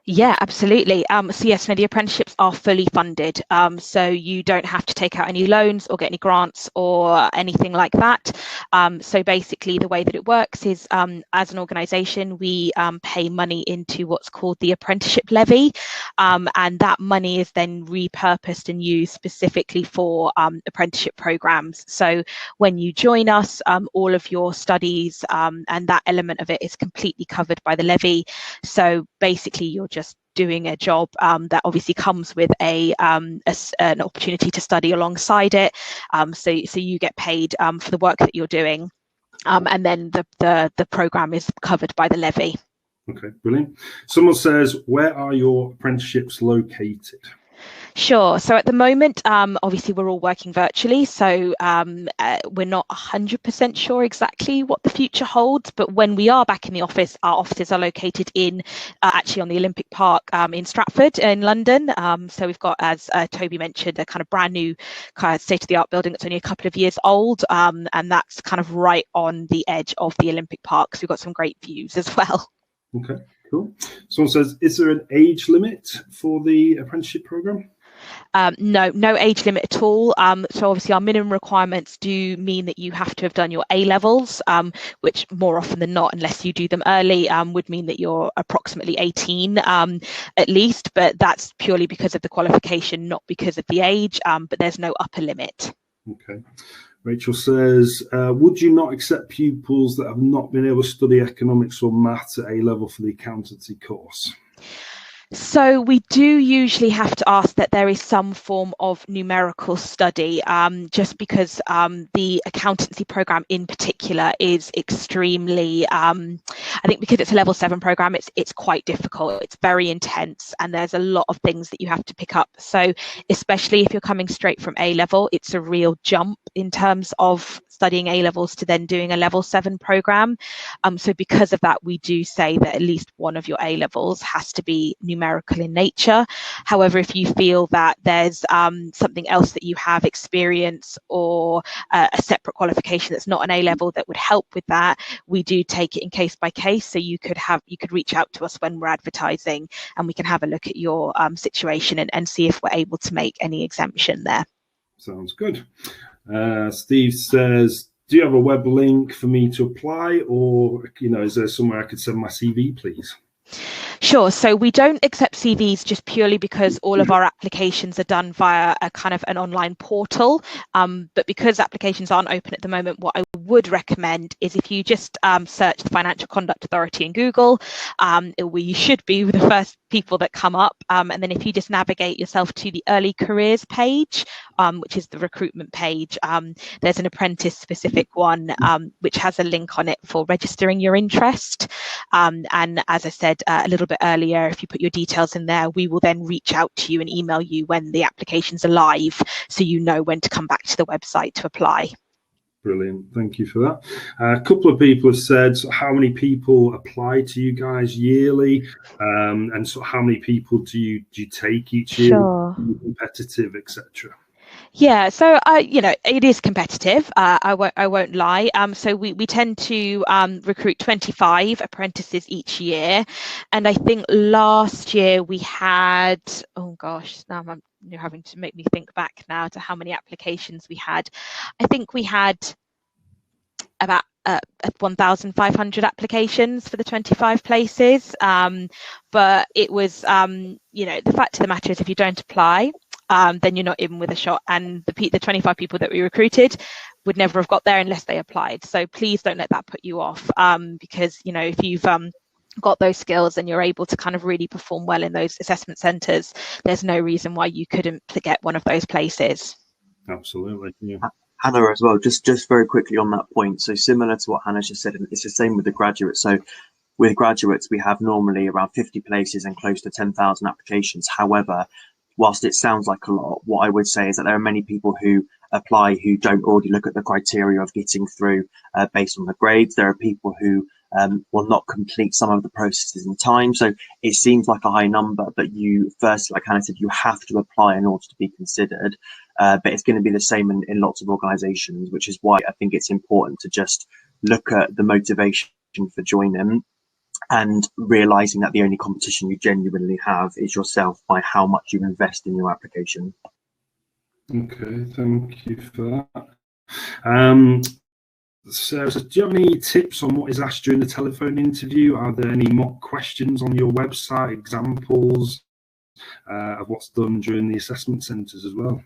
Yeah, absolutely. So yes, no, the apprenticeships are fully funded. So you don't have to take out any loans or get any grants or anything like that. So basically the way that it works is, as an organisation, we pay money into what's called the apprenticeship levy. And that money is then repurposed and used specifically for apprenticeship programmes. So when you join us, all of your studies and that element of it is completely covered by the levy. So basically you're just doing a job that obviously comes with an opportunity to study alongside it. So you get paid for the work that you're doing, and then the programme is covered by the levy. Okay, brilliant. Someone says, where are your apprenticeships located? Sure. So at the moment, obviously we're all working virtually, so we're not 100% sure exactly what the future holds. But when we are back in the office, our offices are located in actually on the Olympic Park in Stratford in London. So we've got, as Toby mentioned, a kind of brand new kind of state-of-the-art building that's only a couple of years old, and that's kind of right on the edge of the Olympic Park. So we've got some great views as well. Okay, cool. Someone says, is there an age limit for the apprenticeship program? No age limit at all. So obviously our minimum requirements do mean that you have to have done your A levels, which more often than not, unless you do them early, would mean that you're approximately 18 at least, but that's purely because of the qualification, not because of the age, but there's no upper limit. Okay. Rachel says, would you not accept pupils that have not been able to study economics or maths at A level for the accountancy course? So we do usually have to ask that there is some form of numerical study, just because the accountancy program in particular is extremely, I think because it's a level 7 program, it's quite difficult. It's very intense and there's a lot of things that you have to pick up. So especially if you're coming straight from A level, it's a real jump in terms of studying A levels to then doing a level 7 program. So because of that, we do say that at least one of your A levels has to be numerical in nature. However, if you feel that there's something else that you have experience or a separate qualification that's not an A level that would help with that, we do take it in case by case. So you could reach out to us when we're advertising and we can have a look at your situation and see if we're able to make any exemption there. Sounds good. Steve says, do you have a web link for me to apply, or is there somewhere I could send my CV, please? Sure. So we don't accept CVs just purely because all of our applications are done via a kind of an online portal. But because applications aren't open at the moment, what I would recommend is if you just search the Financial Conduct Authority in Google, you should be the first people that come up. And then if you just navigate yourself to the early careers page, which is the recruitment page, there's an apprentice specific one, which has a link on it for registering your interest. And as I said a little bit earlier, if you put your details in there, we will then reach out to you and email you when the applications are live, so you know when to come back to the website to apply. Brilliant. Thank you for that. A couple of people have said, so how many people apply to you guys yearly? And so how many people do you take each year? Sure. Competitive, etc. Yeah, so it is competitive. I won't lie. So we tend to recruit 25 apprentices each year, and I think last year we had, oh gosh, now you're having to make me think back now to how many applications we had. I think we had about 1,500 applications for the 25 places. But it was, the fact of the matter is, if you don't apply, then you're not in with a shot. And the 25 people that we recruited would never have got there unless they applied. So please don't let that put you off, because, if you've got those skills and you're able to kind of really perform well in those assessment centres, there's no reason why you couldn't get one of those places. Absolutely. Yeah. Hannah, as well, just very quickly on that point. So similar to what Hannah just said, it's the same with the graduates. So with graduates, we have normally around 50 places and close to 10,000 applications. However, whilst it sounds like a lot, what I would say is that there are many people who apply who don't already look at the criteria of getting through based on the grades. There are people who will not complete some of the processes in time. So it seems like a high number, but you first, like Hannah said, you have to apply in order to be considered. But it's going to be the same in lots of organisations, which is why I think it's important to just look at the motivation for joining and realising that the only competition you genuinely have is yourself by how much you invest in your application. Okay, thank you for that. Sarah says, do you have any tips on what is asked during the telephone interview? Are there any mock questions on your website, examples of what's done during the assessment centres as well?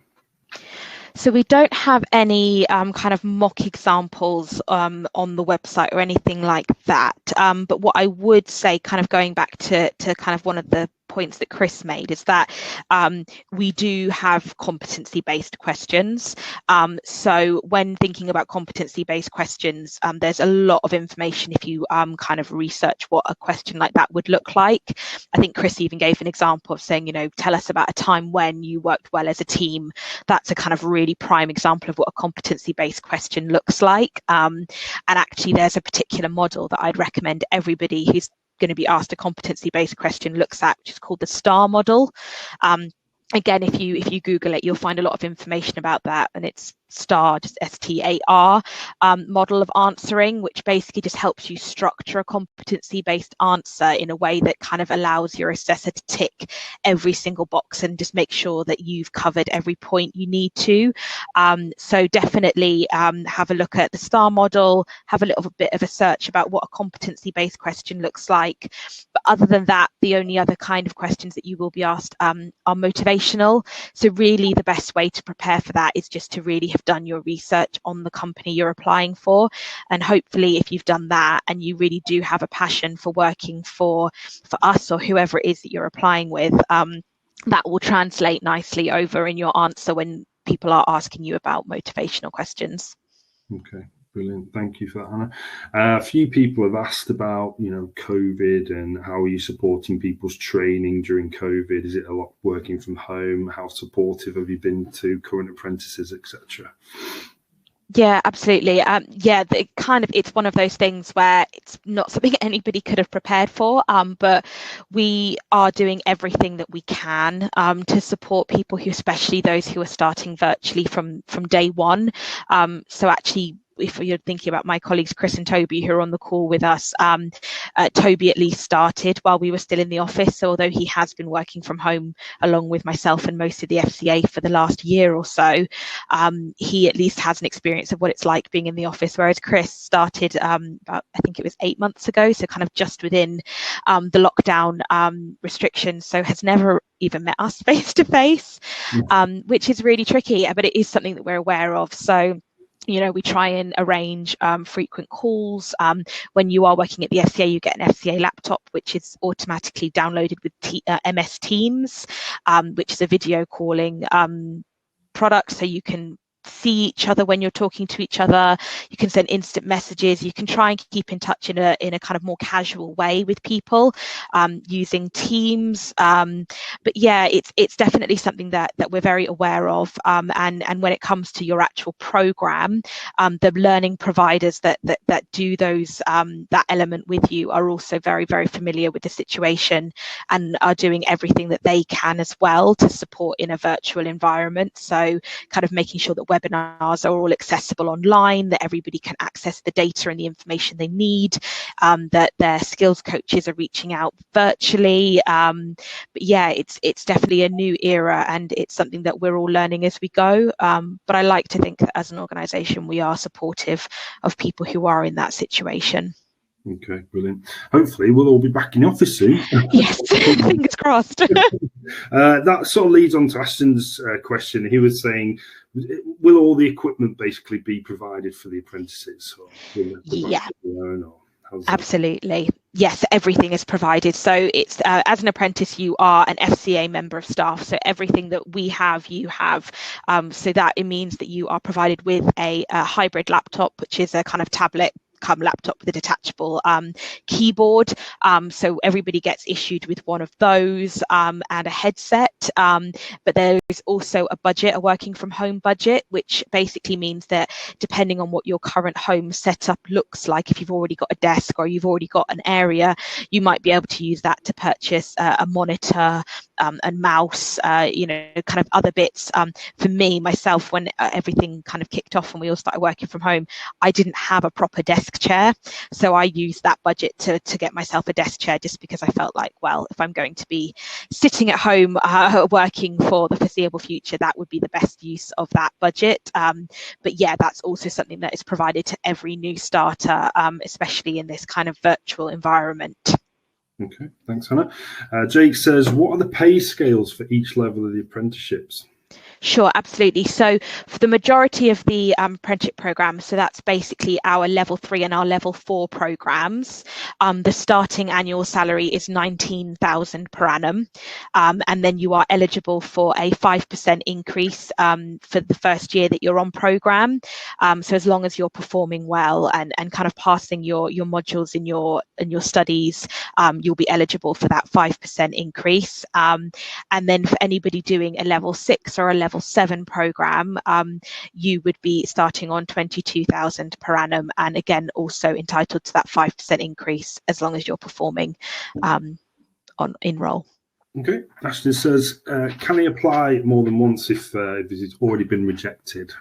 So we don't have any kind of mock examples on the website or anything like that. But what I would say, kind of going back to kind of one of the points that Chris made is that we do have competency-based questions. So when thinking about competency-based questions, there's a lot of information if you kind of research what a question like that would look like. I think Chris even gave an example of saying, you know, tell us about a time when you worked well as a team. That's a kind of really prime example of what a competency-based question looks like. And actually, there's a particular model that I'd recommend everybody who's going to be asked a competency-based question looks at, which is called the STAR model. Again, if you Google it, you'll find a lot of information about that, and it's STAR, just STAR, model of answering, which basically just helps you structure a competency-based answer in a way that kind of allows your assessor to tick every single box and just make sure that you've covered every point you need to. So definitely have a look at the STAR model, have a little bit of a search about what a competency-based question looks like. But other than that, the only other kind of questions that you will be asked are motivational. So really the best way to prepare for that is just to really have done your research on the company you're applying for, and hopefully if you've done that and you really do have a passion for working for us or whoever it is that you're applying with, that will translate nicely over in your answer when people are asking you about motivational questions. Okay, brilliant. Thank you for that, Hannah. A few people have asked about, you know, COVID and how are you supporting people's training during COVID? Is it a lot working from home? How supportive have you been to current apprentices, etc.? Yeah, absolutely. It's one of those things where it's not something anybody could have prepared for, but we are doing everything that we can to support people who, especially those who are starting virtually from day one. So actually, if you're thinking about my colleagues Chris and Toby who are on the call with us, Toby at least started while we were still in the office. So although he has been working from home along with myself and most of the FCA for the last year or so, he at least has an experience of what it's like being in the office, whereas Chris started about, I think it was 8 months ago, so kind of just within the lockdown restrictions, so has never even met us face to face, which is really tricky, but it is something that we're aware of. So you know, we try and arrange frequent calls. When you are working at the FCA, you get an FCA laptop, which is automatically downloaded with MS Teams, which is a video calling product. So you can see each other when you're talking to each other. You can send instant messages. You can try and keep in touch in a kind of more casual way with people using Teams. But yeah, it's definitely something that we're very aware of. And when it comes to your actual program, the learning providers that do those that element with you are also very, very familiar with the situation and are doing everything that they can as well to support in a virtual environment. So kind of making sure that webinars are all accessible online, that everybody can access the data and the information they need, that their skills coaches are reaching out virtually. But yeah, it's definitely a new era and it's something that we're all learning as we go. But I like to think that as an organisation, we are supportive of people who are in that situation. Okay, brilliant. Hopefully we'll all be back in the office soon. Yes, fingers crossed. That sort of leads on to Ashton's question. He was saying, will all the equipment basically be provided for the apprentices? Or yeah, absolutely. Yes, everything is provided. So it's as an apprentice, you are an FCA member of staff. So everything that we have, you have. So that it means that you are provided with a hybrid laptop, which is a kind of tablet come laptop with a detachable keyboard. So everybody gets issued with one of those and a headset. But there is also a budget, a working from home budget, which basically means that depending on what your current home setup looks like, if you've already got a desk or you've already got an area, you might be able to use that to purchase a monitor and mouse, you know, kind of other bits. For me, myself, when everything kind of kicked off and we all started working from home, I didn't have a proper desk chair. So I used that budget to get myself a desk chair just because I felt like, well, if I'm going to be sitting at home working for the foreseeable future, that would be the best use of that budget. But yeah, that's also something that is provided to every new starter, especially in this kind of virtual environment. Okay, thanks, Hannah. Jake says, what are the pay scales for each level of the apprenticeships? Sure, absolutely. So for the majority of the apprenticeship programs, so that's basically our level 3 and our level 4 programs, the starting annual salary is 19,000 per annum, and then you are eligible for a 5% increase for the first year that you're on program. So as long as you're performing well and kind of passing your modules in your studies, you'll be eligible for that 5% increase. And then for anybody doing a level 6 or a level 7 program, you would be starting on 22,000 per annum, and again also entitled to that 5% increase as long as you're performing on enroll. Okay, Ashton says, can he apply more than once if it's already been rejected?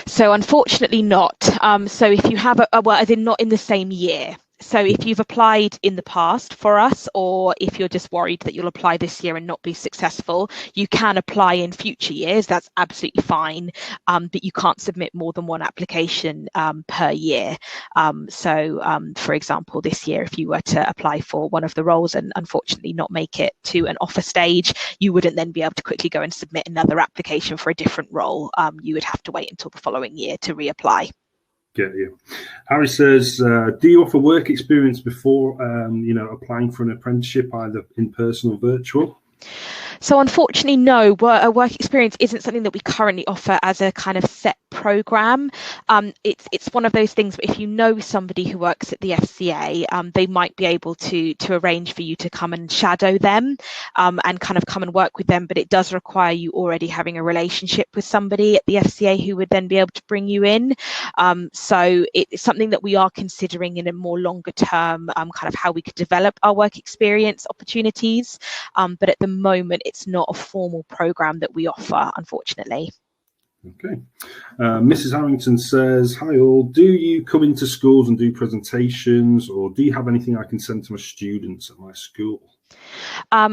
So unfortunately not. So if you have well, as in not in the same year. So if you've applied in the past for us, or if you're just worried that you'll apply this year and not be successful, you can apply in future years. That's absolutely fine, but you can't submit more than one application per year. For example, this year, if you were to apply for one of the roles and unfortunately not make it to an offer stage, you wouldn't then be able to quickly go and submit another application for a different role. You would have to wait until the following year to reapply. Get you. Harry says, do you offer work experience before applying for an apprenticeship, either in person or virtual? So unfortunately, no. A work experience isn't something that we currently offer as a kind of set program. It's one of those things where if you know somebody who works at the FCA, they might be able to arrange for you to come and shadow them and kind of come and work with them. But it does require you already having a relationship with somebody at the FCA who would then be able to bring you in. So it's something that we are considering in a more longer term, kind of how we could develop our work experience opportunities. But at the moment, it's not a formal program that we offer, unfortunately. Okay. Mrs. Harrington says, hi all, do you come into schools and do presentations, or do you have anything I can send to my students at my school?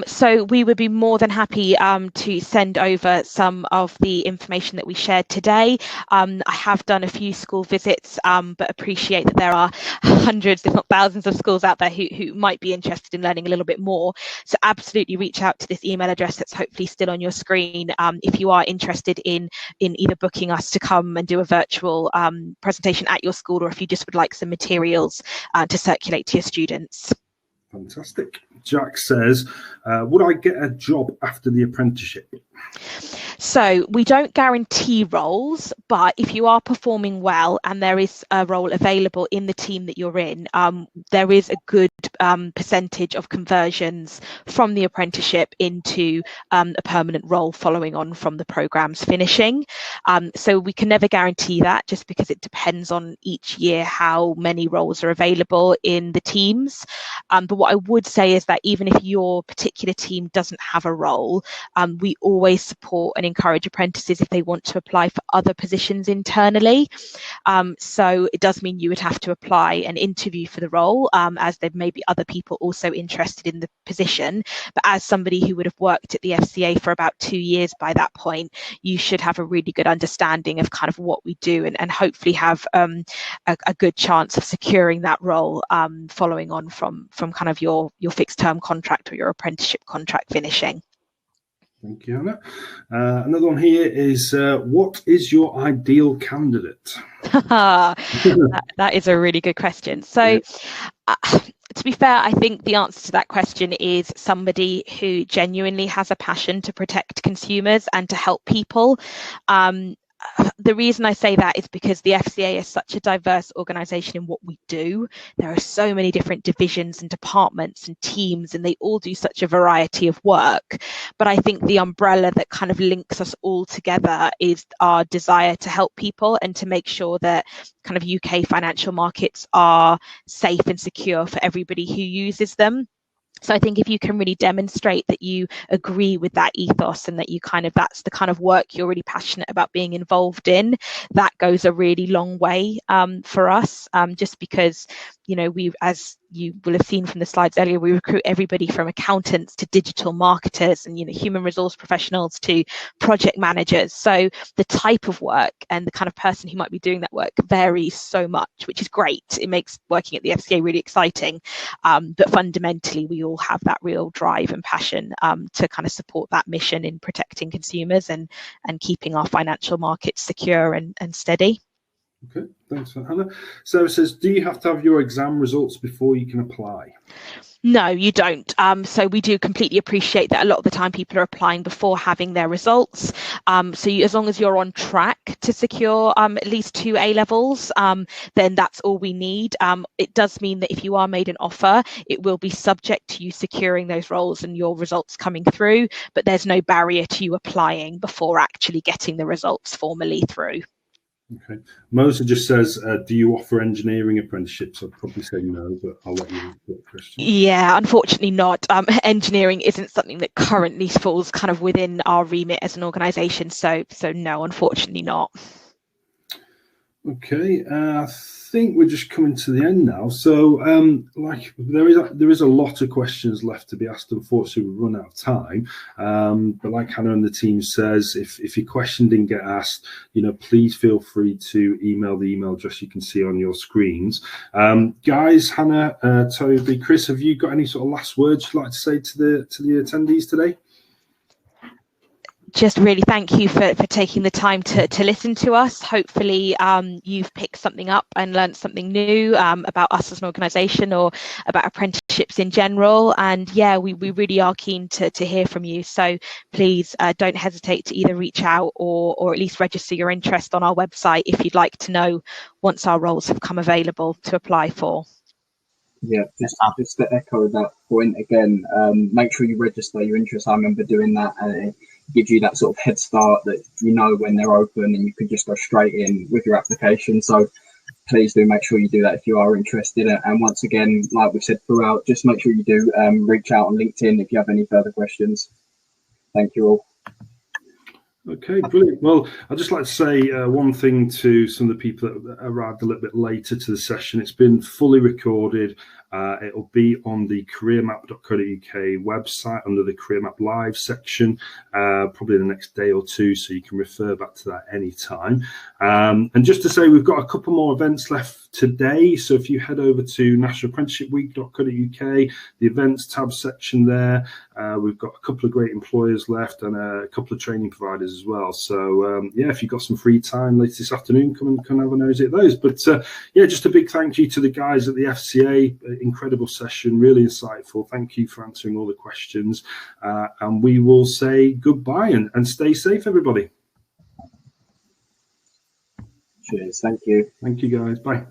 So we would be more than happy to send over some of the information that we shared today. I have done a few school visits, but appreciate that there are hundreds, if not thousands, of schools out there who might be interested in learning a little bit more. So absolutely reach out to this email address that's hopefully still on your screen if you are interested in either booking us to come and do a virtual presentation at your school, or if you just would like some materials to circulate to your students. Fantastic. Jack says, would I get a job after the apprenticeship? So we don't guarantee roles, but if you are performing well and there is a role available in the team that you're in, there is a good percentage of conversions from the apprenticeship into a permanent role following on from the program's finishing. So we can never guarantee that, just because it depends on each year how many roles are available in the teams. But what I would say is that even if your particular team doesn't have a role, we always support and encourage apprentices if they want to apply for other positions internally. So it does mean you would have to apply and interview for the role, as there may be other people also interested in the position. But as somebody who would have worked at the FCA for about 2 years by that point, you should have a really good understanding of kind of what we do, and hopefully have a good chance of securing that role following on from kind of your fixed term contract or your apprenticeship contract finishing. Thank you, Anna. Another one here is, what is your ideal candidate? That is a really good question. So to be fair, I think the answer to that question is somebody who genuinely has a passion to protect consumers and to help people. The reason I say that is because the FCA is such a diverse organisation in what we do. There are so many different divisions and departments and teams, and they all do such a variety of work. But I think the umbrella that kind of links us all together is our desire to help people and to make sure that kind of UK financial markets are safe and secure for everybody who uses them. So I think if you can really demonstrate that you agree with that ethos and that you kind of, that's the kind of work you're really passionate about being involved in, that goes a really long way for us, just because, you know, we, as you will have seen from the slides earlier, we recruit everybody from accountants to digital marketers and human resource professionals to project managers. So the type of work and the kind of person who might be doing that work varies so much, which is great. It makes working at the FCA really exciting. But fundamentally, we all have that real drive and passion to kind of support that mission in protecting consumers and keeping our financial markets secure and steady. Okay, thanks for that, Hannah. Sarah says, do you have to have your exam results before you can apply? No, you don't. So we do completely appreciate that a lot of the time people are applying before having their results. So as long as you're on track to secure at least 2 A levels, then that's all we need. It does mean that if you are made an offer, it will be subject to you securing those roles and your results coming through, but there's no barrier to you applying before actually getting the results formally through. Okay. Mosa just says, do you offer engineering apprenticeships? I'd probably say no, but I'll let you answer that question. Yeah, unfortunately not. Engineering isn't something that currently falls kind of within our remit as an organisation. So no, unfortunately not. Okay, I think we're just coming to the end now. So, like there is a lot of questions left to be asked. Unfortunately, we've run out of time. But like Hannah and the team says, if your question didn't get asked, please feel free to email the email address you can see on your screens. Guys, Hannah, Toby, Chris, have you got any sort of last words you'd like to say to the attendees today? Just really thank you for taking the time to listen to us. Hopefully you've picked something up and learned something new about us as an organisation or about apprenticeships in general. And yeah, we really are keen to hear from you. So please don't hesitate to either reach out or at least register your interest on our website if you'd like to know once our roles have come available to apply for. Yeah, just to echo that point again, make sure you register your interest. I remember doing that, and it gives you that sort of head start that when they're open and you can just go straight in with your application. So please do make sure you do that if you are interested. And once again, like we said throughout, just make sure you do reach out on LinkedIn if you have any further questions. Thank you all. Okay, brilliant. Well, I'd just like to say one thing to some of the people that arrived a little bit later to the session. It's been fully recorded. It'll be on the careermap.co.uk website under the Career Map Live section, probably the next day or two, so you can refer back to that anytime. And just to say, we've got a couple more events left today. So if you head over to nationalapprenticeshipweek.co.uk, the events tab section there, we've got a couple of great employers left and a couple of training providers as well. So yeah, if you've got some free time later this afternoon, come and have a nosy at those. But yeah, just a big thank you to the guys at the FCA. Incredible session, really insightful. Thank you for answering all the questions. And we will say goodbye and stay safe, everybody. Cheers. Thank you. Thank you, guys. Bye.